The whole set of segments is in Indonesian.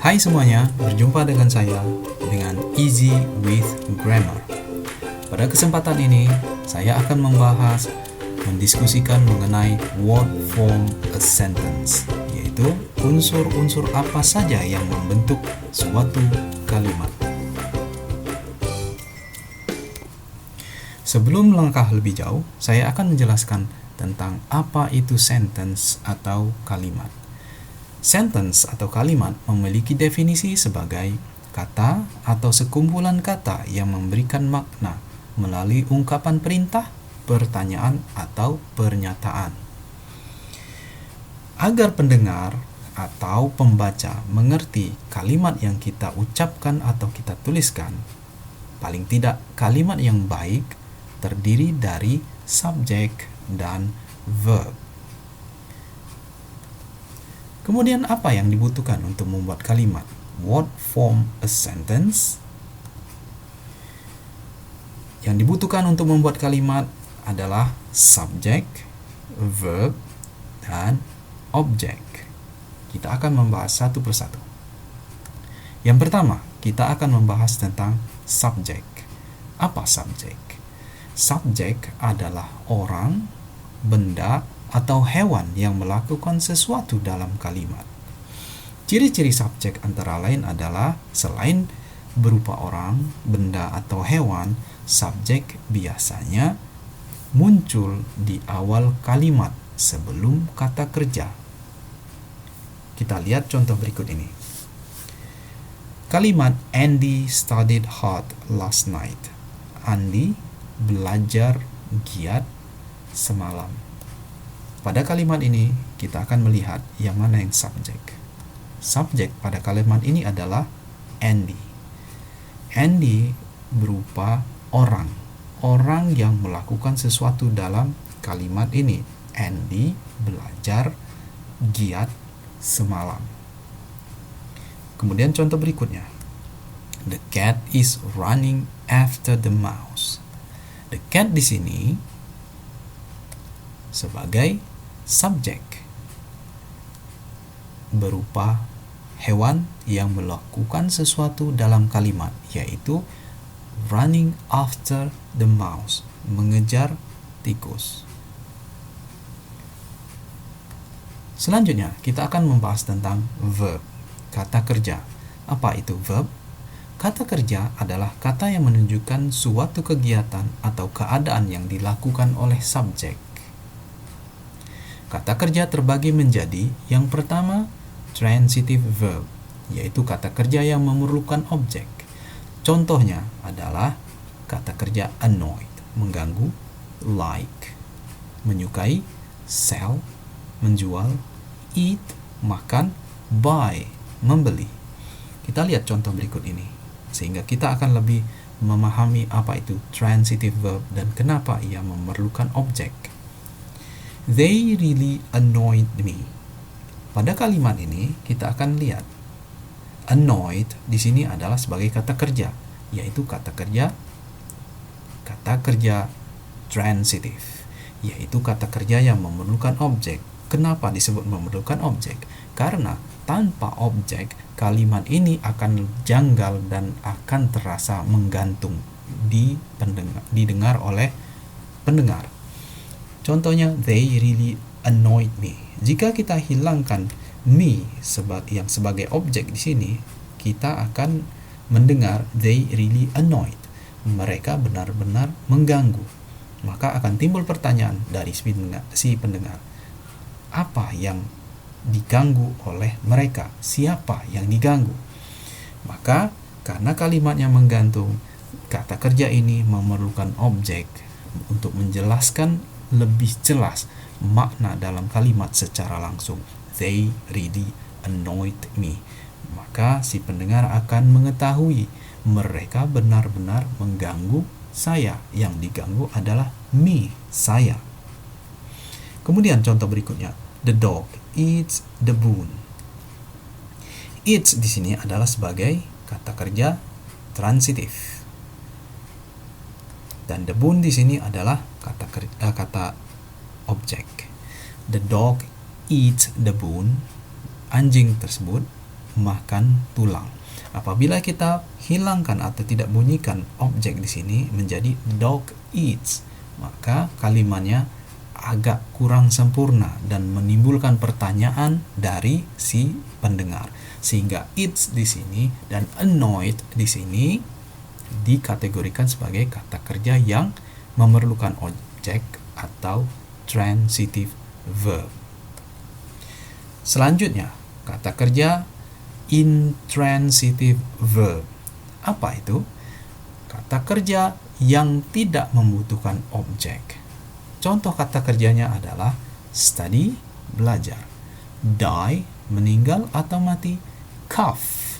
Hai semuanya, berjumpa dengan saya dengan Easy with Grammar. Pada kesempatan ini, saya akan mendiskusikan mengenai what form a sentence, yaitu unsur-unsur apa saja yang membentuk suatu kalimat. Sebelum melangkah lebih jauh, saya akan menjelaskan tentang apa itu sentence atau kalimat. Sentence atau kalimat memiliki definisi sebagai kata atau sekumpulan kata yang memberikan makna melalui ungkapan perintah, pertanyaan, atau pernyataan. Agar pendengar atau pembaca mengerti kalimat yang kita ucapkan atau kita tuliskan, paling tidak kalimat yang baik terdiri dari subjek dan verb. Kemudian apa yang dibutuhkan untuk membuat kalimat? What form a sentence? Yang dibutuhkan untuk membuat kalimat adalah subjek, verb, dan objek. Kita akan membahas satu persatu. Yang pertama, kita akan membahas tentang subjek. Apa subjek? Subjek adalah orang, benda, atau hewan yang melakukan sesuatu dalam kalimat. Ciri-ciri subjek antara lain adalah selain berupa orang, benda, atau hewan, subjek biasanya muncul di awal kalimat sebelum kata kerja. Kita lihat contoh berikut ini. Kalimat Andy studied hard last night. Andy belajar giat semalam. Pada kalimat ini, kita akan melihat yang mana yang subjek. Subjek pada kalimat ini adalah Andy. Andy berupa orang. Orang yang melakukan sesuatu dalam kalimat ini. Andy belajar giat semalam. Kemudian contoh berikutnya. The cat is running after the mouse. The cat di sini sebagai subjek berupa hewan yang melakukan sesuatu dalam kalimat, yaitu running after the mouse, mengejar tikus. Selanjutnya, kita akan membahas tentang verb, kata kerja. Apa itu verb? Kata kerja adalah kata yang menunjukkan suatu kegiatan atau keadaan yang dilakukan oleh subjek. Kata kerja terbagi menjadi yang pertama, transitive verb, yaitu kata kerja yang memerlukan objek. Contohnya adalah kata kerja annoyed, mengganggu, like, menyukai, sell, menjual, eat, makan, buy, membeli. Kita lihat contoh berikut ini, sehingga kita akan lebih memahami apa itu transitive verb dan kenapa ia memerlukan objek. They really annoyed me. Pada kalimat ini kita akan lihat annoyed di sini adalah sebagai kata kerja, yaitu kata kerja transitive, yaitu kata kerja yang memerlukan objek. Kenapa disebut memerlukan objek? Karena tanpa objek kalimat ini akan janggal dan akan terasa menggantung didengar oleh pendengar. Contohnya, they really annoyed me. Jika kita hilangkan me yang sebagai objek di sini, kita akan mendengar they really annoyed. Mereka benar-benar mengganggu. Maka akan timbul pertanyaan dari si pendengar. Apa yang diganggu oleh mereka? Siapa yang diganggu? Maka karena kalimatnya menggantung, kata kerja ini memerlukan objek untuk menjelaskan lebih jelas makna dalam kalimat secara langsung. They really annoyed me. Maka si pendengar akan mengetahui mereka benar-benar mengganggu saya. Yang diganggu adalah me, saya. Kemudian contoh berikutnya. The dog eats the bone. Eats di sini adalah sebagai kata kerja transitif. Dan the bone di sini adalah kata objek. The dog eats the bone. Anjing tersebut makan tulang. Apabila kita hilangkan atau tidak bunyikan objek di sini menjadi dog eats, maka kalimatnya agak kurang sempurna dan menimbulkan pertanyaan dari si pendengar. Sehingga eats di sini dan annoyed di sini dikategorikan sebagai kata kerja yang memerlukan objek atau transitive verb. Selanjutnya, kata kerja intransitive verb. Apa itu? Kata kerja yang tidak membutuhkan objek. Contoh kata kerjanya adalah study, belajar, die, meninggal atau mati, cough,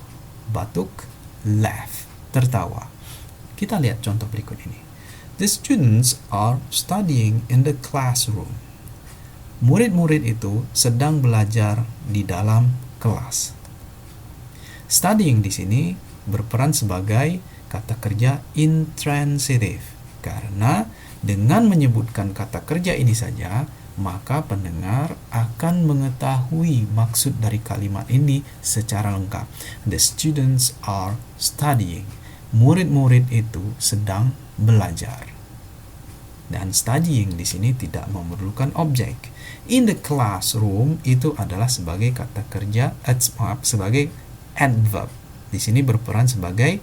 batuk, laugh, tertawa. Kita lihat contoh berikut ini. The students are studying in the classroom. Murid-murid itu sedang belajar di dalam kelas. Studying di sini berperan sebagai kata kerja intransitive karena dengan menyebutkan kata kerja ini saja maka pendengar akan mengetahui maksud dari kalimat ini secara lengkap. The students are studying. Murid-murid itu sedang belajar. Dan studying di sini tidak memerlukan objek. In the classroom itu adalah sebagai kata kerja sebagai adverb. Di sini berperan sebagai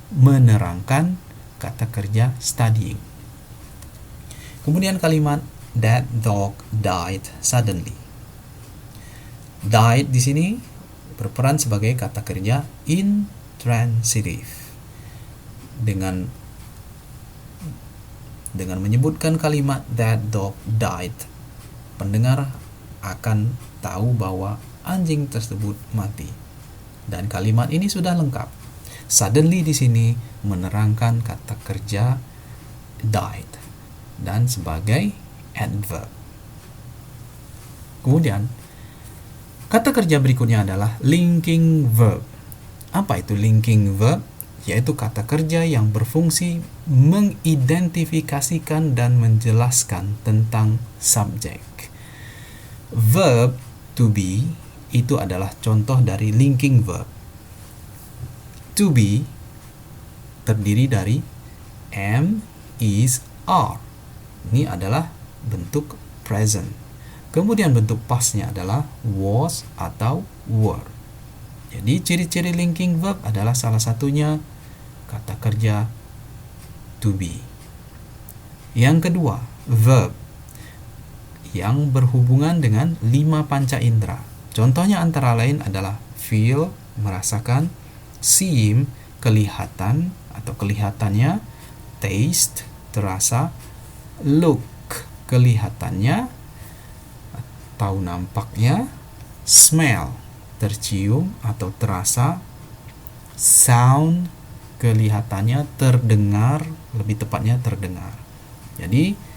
menerangkan kata kerja studying. Kemudian kalimat that dog died suddenly. Died di sini berperan sebagai kata kerja intransitive. Dengan menyebutkan kalimat that dog died, pendengar akan tahu bahwa anjing tersebut mati. Dan kalimat ini sudah lengkap. Suddenly di sini menerangkan kata kerja died dan sebagai adverb. Kemudian kata kerja berikutnya adalah linking verb. Apa itu linking verb? Yaitu kata kerja yang berfungsi mengidentifikasikan dan menjelaskan tentang subjek. Verb to be itu adalah contoh dari linking verb. To be terdiri dari am, is, are. Ini adalah bentuk present. Kemudian bentuk pastnya adalah was atau were. Jadi ciri-ciri linking verb adalah salah satunya kata kerja to be. Yang kedua, verb yang berhubungan dengan 5 panca indera. Contohnya antara lain adalah feel, merasakan, seem, kelihatan atau kelihatannya, taste, terasa, look, kelihatannya atau nampaknya, smell, tercium atau terasa, sound, kelihatannya, terdengar, lebih tepatnya terdengar. Jadi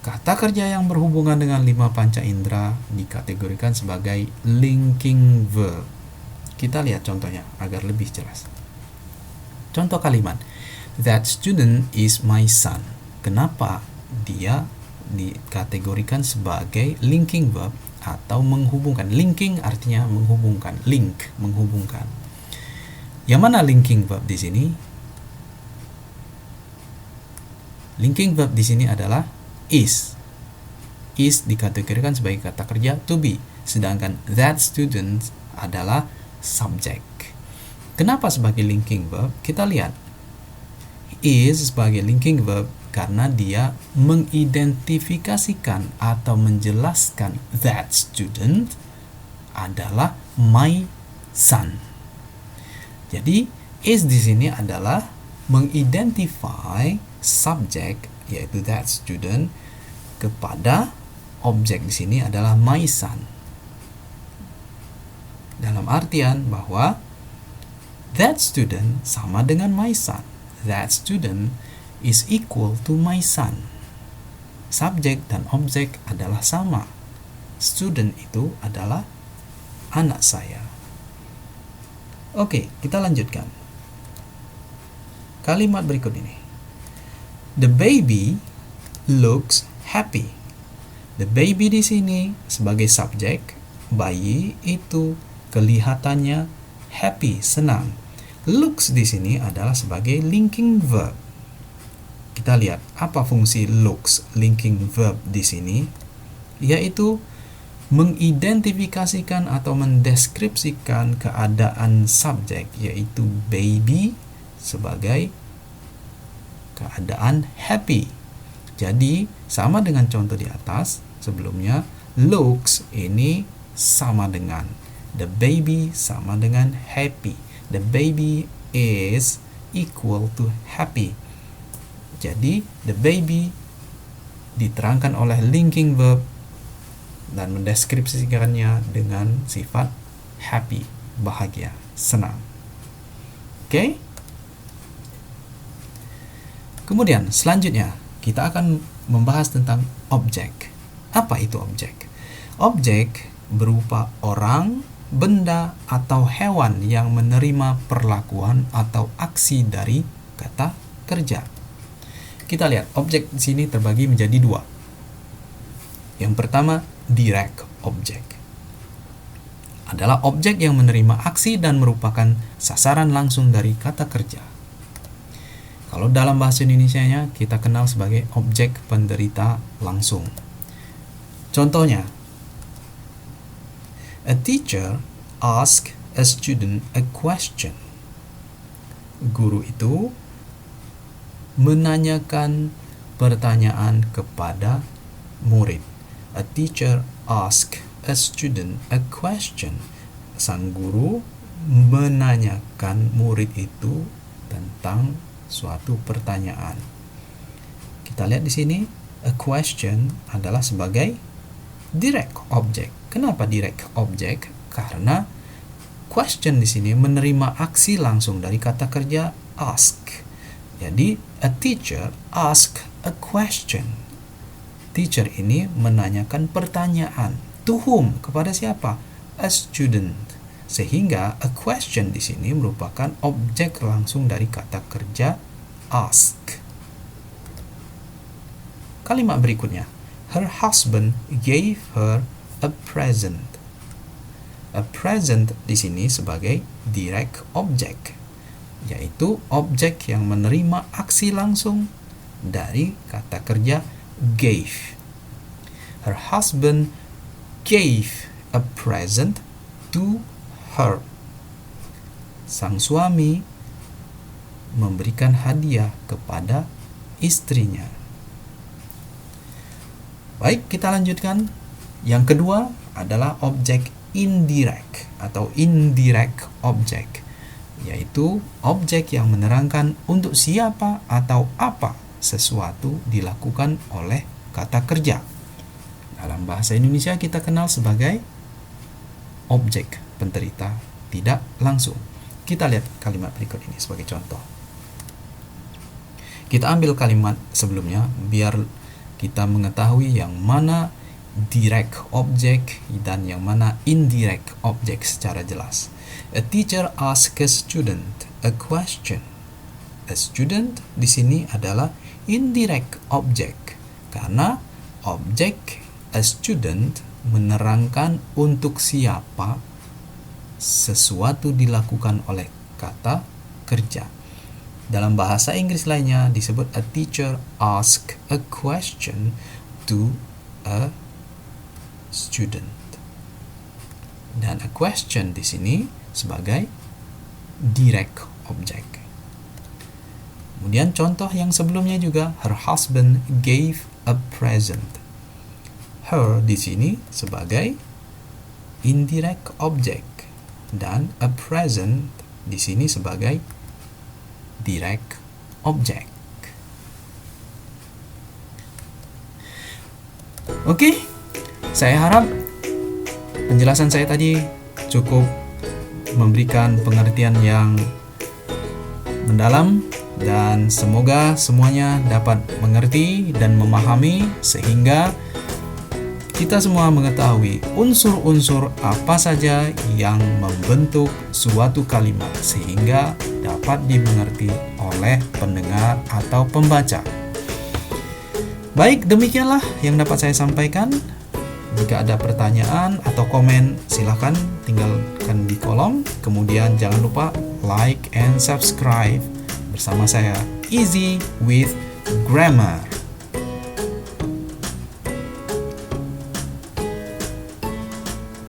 kata kerja yang berhubungan dengan 5 panca indera dikategorikan sebagai linking verb. Kita lihat contohnya agar lebih jelas. Contoh kalimat, that student is my son. Kenapa dia dikategorikan sebagai linking verb atau menghubungkan? Linking artinya menghubungkan, link, menghubungkan. Yang mana linking verb di sini? Linking verb di sini adalah is. Is dikategorikan sebagai kata kerja to be, sedangkan that student adalah subjek. Kenapa sebagai linking verb? Kita lihat. Is sebagai linking verb karena dia mengidentifikasikan atau menjelaskan that student adalah my son. Jadi is di sini adalah mengidentify subjek yaitu that student kepada objek di sini adalah my son. Dalam artian bahwa that student sama dengan my son. That student is equal to my son. Subjek dan objek adalah sama. Student itu adalah anak saya. Oke, kita lanjutkan. Kalimat berikut ini. The baby looks happy. The baby di sini sebagai subjek, bayi itu kelihatannya happy, senang. Looks di sini adalah sebagai linking verb. Kita lihat apa fungsi looks linking verb di sini, yaitu mengidentifikasikan atau mendeskripsikan keadaan subjek, yaitu baby, sebagai keadaan happy. Jadi sama dengan contoh di atas sebelumnya, looks ini sama dengan the baby sama dengan happy. The baby is equal to happy. Jadi the baby diterangkan oleh linking verb dan mendeskripsikannya dengan sifat happy, bahagia, senang. Oke? Kemudian selanjutnya kita akan membahas tentang objek. Apa itu objek? Objek berupa orang, benda, atau hewan yang menerima perlakuan atau aksi dari kata kerja. Kita lihat objek di sini terbagi menjadi dua. Yang pertama, direct object. Adalah objek yang menerima aksi dan merupakan sasaran langsung dari kata kerja. Kalau dalam bahasa Indonesianya kita kenal sebagai objek penderita langsung. Contohnya, a teacher asks a student a question. Guru itu menanyakan pertanyaan kepada murid. A teacher asks a student a question. Sang guru menanyakan murid itu tentang suatu pertanyaan. Kita lihat di sini, a question adalah sebagai direct object. Kenapa direct object? Karena question di sini menerima aksi langsung dari kata kerja ask. Jadi, a teacher ask a question. Teacher ini menanyakan pertanyaan. To whom? Kepada siapa? A student. Sehingga a question di sini merupakan objek langsung dari kata kerja ask. Kalimat berikutnya. Her husband gave her a present. A present di sini sebagai direct object, yaitu objek yang menerima aksi langsung dari kata kerja gave. Her husband gave a present to her. Sang suami memberikan hadiah kepada istrinya. Baik, kita lanjutkan. Yang kedua adalah objek indirect atau indirect object, yaitu objek yang menerangkan untuk siapa atau apa sesuatu dilakukan oleh kata kerja. Dalam bahasa Indonesia kita kenal sebagai objek penderita tidak langsung. Kita lihat kalimat berikut ini sebagai contoh. Kita ambil kalimat sebelumnya biar kita mengetahui yang mana direct object dan yang mana indirect object secara jelas. A teacher asks a student a question. A student di sini adalah indirect object karena objek a student menerangkan untuk siapa sesuatu dilakukan oleh kata kerja. Dalam bahasa Inggris lainnya disebut a teacher asks a question to a student. Dan a question di sini sebagai direct object. Kemudian contoh yang sebelumnya juga, her husband gave a present. Her di sini sebagai indirect object dan a present di sini sebagai direct object. Oke, saya harap penjelasan saya tadi cukup memberikan pengertian yang mendalam dan semoga semuanya dapat mengerti dan memahami sehingga kita semua mengetahui unsur-unsur apa saja yang membentuk suatu kalimat sehingga dapat dimengerti oleh pendengar atau pembaca. Baik, demikianlah yang dapat saya sampaikan. Jika ada pertanyaan atau komen, silakan tinggalkan di kolom. Kemudian jangan lupa like and subscribe bersama saya Easy with Grammar.